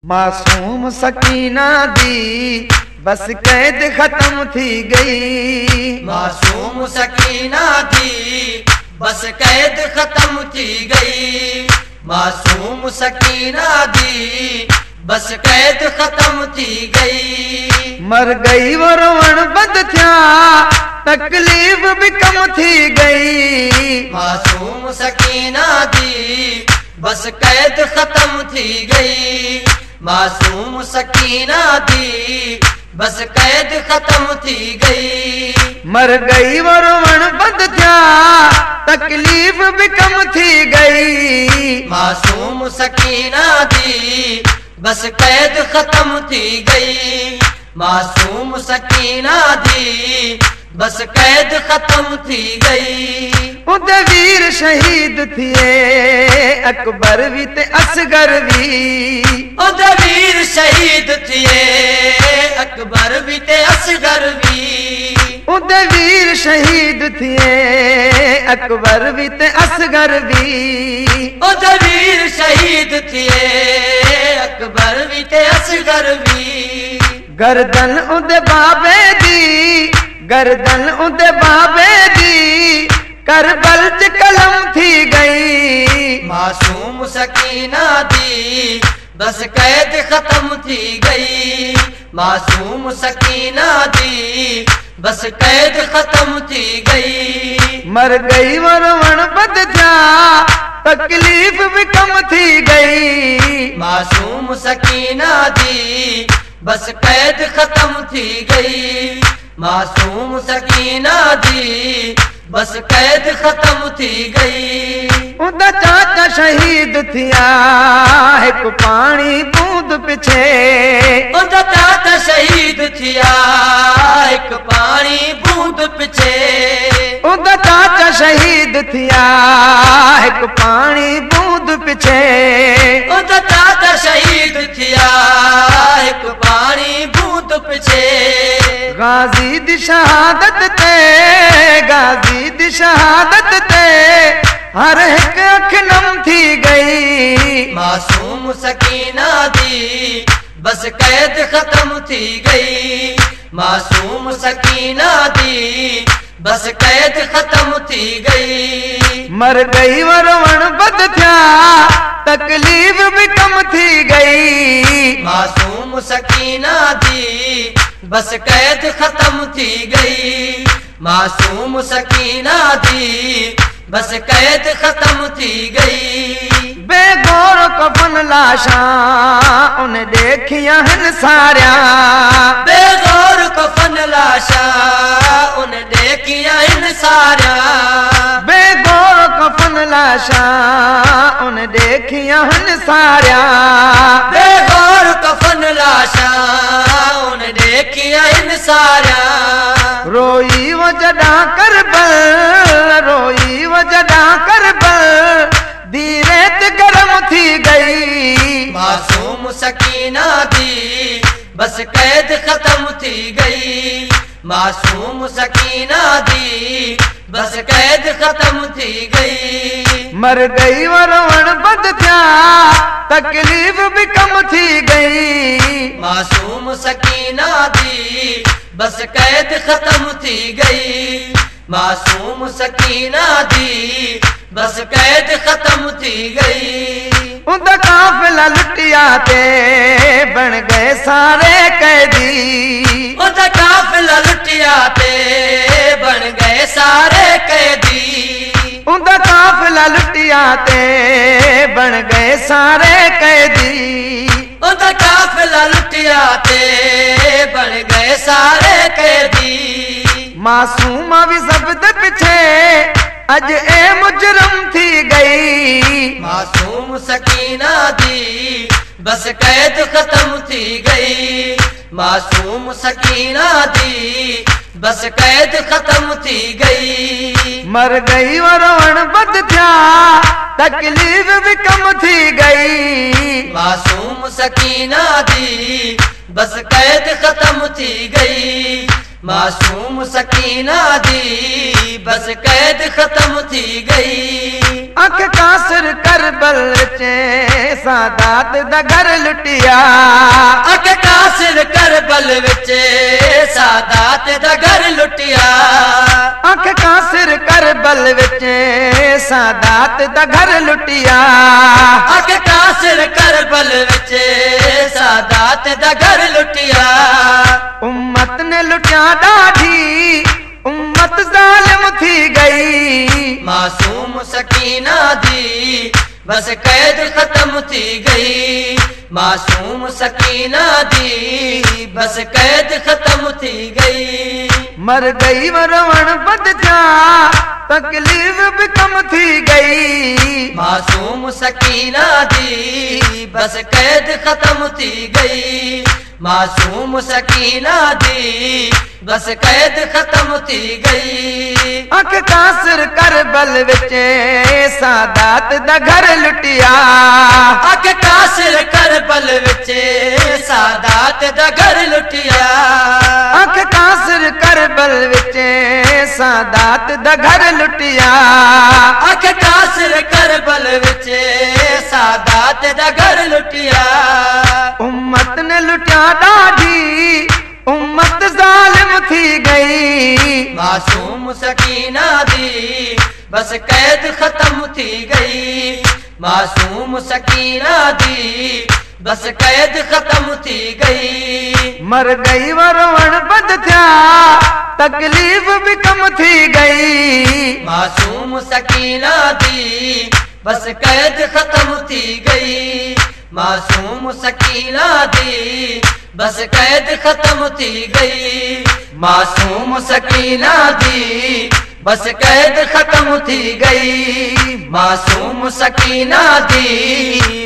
मासूम सकीना दी बस कैद खत्म थी गई। मासूम सकीना दी बस कैद खत्म थी गई। मासूम सकीना दी बस कैद खत्म थी गई। मर गई वो रोवण बंद थिया तकलीफ भी कम थी गई। मासूम सकीना दी बस कैद खत्म थी गई। मासूम सकीना दी बस कैद खत्म थी गई। मर गई वो रोवण बंद थिया तकलीफ भी कम थी गई। मासूम सकीना दी बस कैद खत्म थी गई। मासूम सकीना दी बस कैद खत्म थी गई। उदे वीर शहीद थिए अकबर भी ते असगर भी। उदे वीर शहीद थिए अकबर भी ते असगर भी। उदे वीर शहीद थिए अकबर भी ते असगर भी। उदे वीर शहीद थिए अकबर भी ते असगर भी। गर्दन उदे बाबे दी गर्दन उदे बाबे दी करबल च कलम थी गई। मासूम सकीना दी बस कैद खत्म थी गई। मासूम सकीना दी बस कैद खत्म थी गई। मर गई वो रोवण बंद थिया तकलीफ भी कम थी गई। मासूम सकीना दी बस कैद खत्म थी गई। मासूम सकीना दी बस कैद खत्म थी गई। उदा चाचा शहीद थिया एक पानी बूंद पिछे। उदा चाचा शहीद थिया एक पानी बूंद पिछे। उदा चाचा शहीद थिया एक पानी बूंद पिछे। उदा चाचा शहीद थिया एक पानी बूंद पिछे। गाजी दी शहादत ते गाजी दी शहादत ते हर एक अख नम थी गई। मासूम सकीना दी बस कैद खत्म थी गई। मासूम सकीना दी बस कैद खत्म थी गई। मर गई वो रोवण बंद थिया तकलीफ भी कम थी गई। मासूम सकीना दी बस कैद खत्म थी गई। मासूम सकीना दी बस कैद खत्म थी गई। बेगौर कफन लाशा उन्हें देखिया हन सारिया। बेगौर कफन लाशा उन्हें देखिया इन सारिया। बेगौर कफन लाशा उन्हें देखिया हन सारिया। बेगौर कफन लाशा उन्हें देखिया इन सारिया। रोई वो जदा करबल रोई वो जदा करबल दी रेत गरम थी गई। मासूम सकीना दी बस कैद खत्म थी गई। मासूम सकीना दी बस कैद खत्म थी गई। मर गई वो रोवण बंद थिया तकलीफ भी कम थी गई। मासूम सकीना दी बस कैद खत्म थी गई। मासूम सकीना दी बस कैद खत्म थी गई। उनका काफिला लुटिया ते बन गए सारे कैदी। उनका काफिला लुटिया ते बन गए सारे कैदी। उनका काफिला लुटिया ते बन गए सारे कैदी। उनका काफिला लुटिया ते बन गए सारे कैदी। मासूमा भी शब्द पिछे अज ए मुजरम थी गई। मासूम सकीना दी बस कैद खत्म थी गई। मासूम सकीना दी बस कैद खत्म थी गई। मर गई वो रोवण बंद थिया तकलीफ भी कम थी गई। मासूम सकीना दी बस कैद खत्म थी गई। मासूम सकीना दी बस कैद खत्म थी गई। अख कासर करबल चे सादात दा घर लुटिया। सादात दा घर लुटिया अख कासिर करबल विच सादात दा घर लुटिया अख कासिर करबल विच सादात दा घर लुटिया उम्मत ने लुटिया ॾाढी उम्मत ज़ालिम थी गई मासूम सकीना दी बस कैद खत्म थी गई मासूम सकीना दी बस कैद खत्म थी गई मर गई वरवण बद जा तकलीफ भी कम थी गई मासूम सकीना दी बस कैद खत्म थी गई मासूम सकीना दी बस कैद खत्म थी गई अख कासिर करबल विच सादात दा घर लुटिया अख कासिर करबल विच सादात दा घर लुटिया अख कासिर करबल विच सादात दा घर लुटिया अख कासिर करबल विच सादात दा घर लुटिया उम्मत ने लुटिया ॾाढी उम्मत ज़ालिम थी गई मासूम सकीना दी बस कैद खत्म थी गई मासूम सकीना दी बस कैद खत्म थी गई मर गई वरवण बद थिया तकलीफ भी कम थी गई मासूम सकीना दी बस कैद खत्म थी गई मासूम सकीना दी बस कैद खत्म थी गई मासूम सकीना दी बस कैद खत्म थी गई मासूम सकीना दी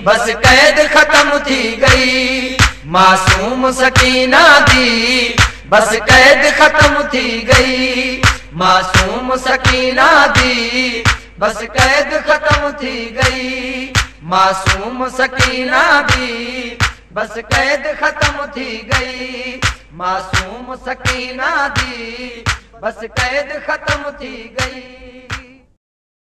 बस कैद खत्म थी गई मासूम सकीना दी बस कैद खत्म थी गई मासूम सकीना दी बस कैद खत्म थी गई मासूम सकीना दी बस कैद खत्म थी गई मासूम सकीना दी बस कैद खत्म थी गई।